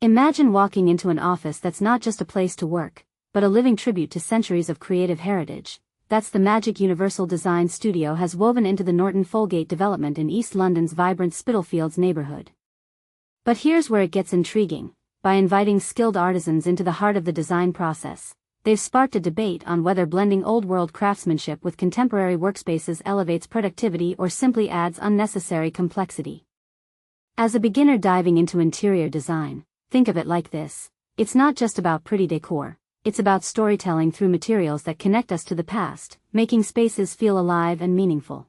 Imagine walking into an office that's not just a place to work, but a living tribute to centuries of creative heritage. That's the magic Universal Design Studio has woven into the Norton Folgate development in East London's vibrant Spitalfields neighbourhood. But here's where it gets intriguing. By inviting skilled artisans into the heart of the design process, they've sparked a debate on whether blending old-world craftsmanship with contemporary workspaces elevates productivity or simply adds unnecessary complexity. As a beginner diving into interior design, think of it like this. It's not just about pretty decor, it's about storytelling through materials that connect us to the past, making spaces feel alive and meaningful.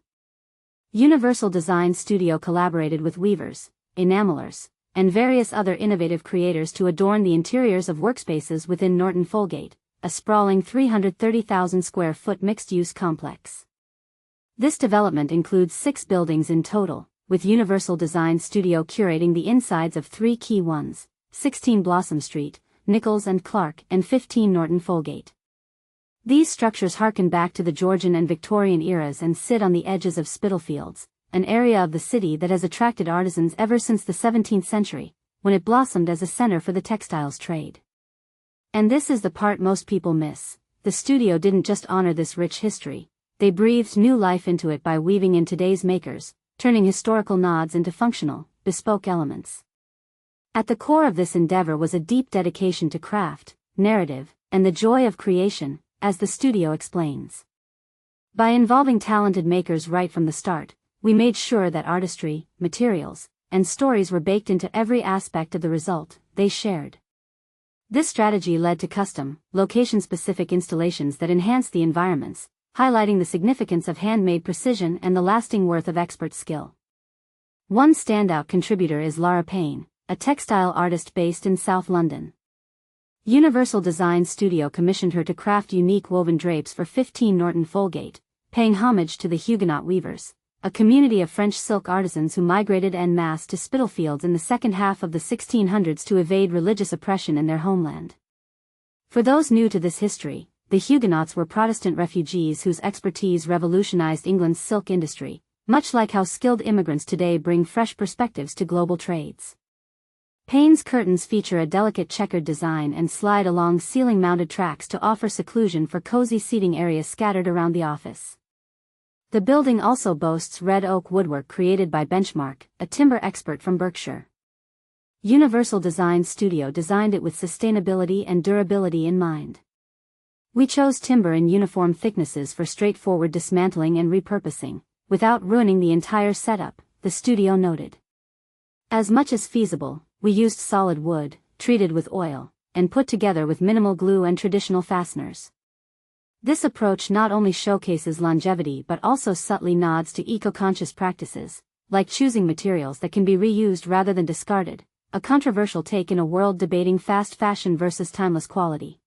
Universal Design Studio collaborated with weavers, enamelers, and various other innovative creators to adorn the interiors of workspaces within Norton Folgate, a sprawling 330,000 square foot mixed-use complex. This development includes 6 buildings in total, with Universal Design Studio curating the insides of 3 key ones: 16 Blossom Street, Nichols and Clark, and 15 Norton Folgate. These structures harken back to the Georgian and Victorian eras and sit on the edges of Spitalfields, an area of the city that has attracted artisans ever since the 17th century, when it blossomed as a center for the textiles trade. And this is the part most people miss. The studio didn't just honor this rich history, they breathed new life into it by weaving in today's makers, turning historical nods into functional, bespoke elements. At the core of this endeavor was a deep dedication to craft, narrative, and the joy of creation, as the studio explains. By involving talented makers right from the start, we made sure that artistry, materials, and stories were baked into every aspect of the result they shared. This strategy led to custom, location-specific installations that enhanced the environments, highlighting the significance of handmade precision and the lasting worth of expert skill. One standout contributor is Lara Pain, a textile artist based in South London. Universal Design Studio commissioned her to craft unique woven drapes for 15 Norton Folgate, paying homage to the Huguenot weavers, a community of French silk artisans who migrated en masse to Spitalfields in the second half of the 1600s to evade religious oppression in their homeland. For those new to this history, the Huguenots were Protestant refugees whose expertise revolutionized England's silk industry, much like how skilled immigrants today bring fresh perspectives to global trades. Pain's curtains feature a delicate checkered design and slide along ceiling-mounted tracks to offer seclusion for cozy seating areas scattered around the office. The building also boasts red oak woodwork created by Benchmark, a timber expert from Berkshire. Universal Design Studio designed it with sustainability and durability in mind. We chose timber in uniform thicknesses for straightforward dismantling and repurposing, without ruining the entire setup, the studio noted. As much as feasible, we used solid wood, treated with oil, and put together with minimal glue and traditional fasteners. This approach not only showcases longevity but also subtly nods to eco-conscious practices, like choosing materials that can be reused rather than discarded, a controversial take in a world debating fast fashion versus timeless quality.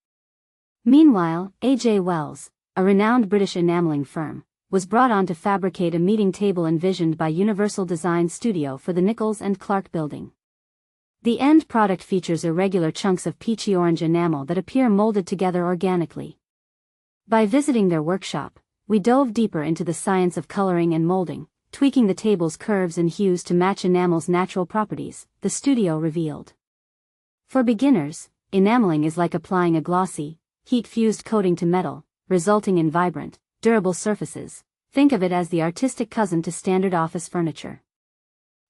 Meanwhile, A.J. Wells, a renowned British enameling firm, was brought on to fabricate a meeting table envisioned by Universal Design Studio for the Nichols and Clark building. The end product features irregular chunks of peachy orange enamel that appear molded together organically. By visiting their workshop, we dove deeper into the science of coloring and molding, tweaking the table's curves and hues to match enamel's natural properties, the studio revealed. For beginners, enameling is like applying a glossy, heat-fused coating to metal, resulting in vibrant, durable surfaces. Think of it as the artistic cousin to standard office furniture.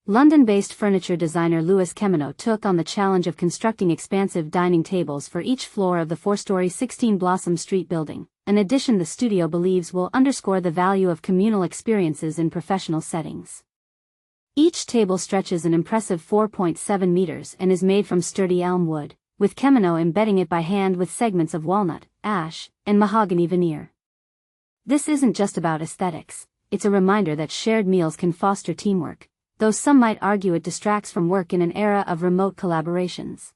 London-based furniture designer Louis Huguenot took on the challenge of constructing expansive dining tables for each floor of the 4-story 16 Blossom Street building, an addition the studio believes will underscore the value of communal experiences in professional settings. Each table stretches an impressive 4.7 meters and is made from sturdy elm wood, with Huguenot embedding it by hand with segments of walnut, ash, and mahogany veneer. This isn't just about aesthetics, it's a reminder that shared meals can foster teamwork, though some might argue it distracts from work in an era of remote collaborations.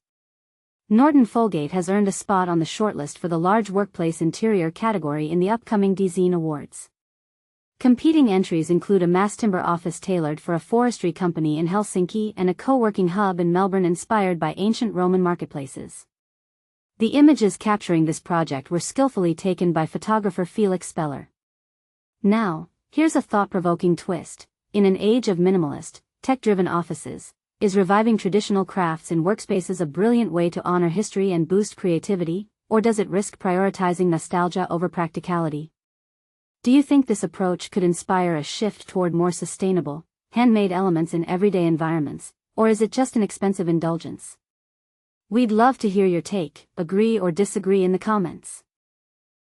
Norton Folgate has earned a spot on the shortlist for the Large Workplace Interior category in the upcoming Design Awards. Competing entries include a mass timber office tailored for a forestry company in Helsinki and a co-working hub in Melbourne inspired by ancient Roman marketplaces. The images capturing this project were skillfully taken by photographer Felix Speller. Now, here's a thought-provoking twist. In an age of minimalist, tech-driven offices, Is reviving traditional crafts in workspaces a brilliant way to honor history and boost creativity, or does it risk prioritizing nostalgia over practicality? Do you think this approach could inspire a shift toward more sustainable, handmade elements in everyday environments, or is it just an expensive indulgence? We'd love to hear your take, agree or disagree in the comments.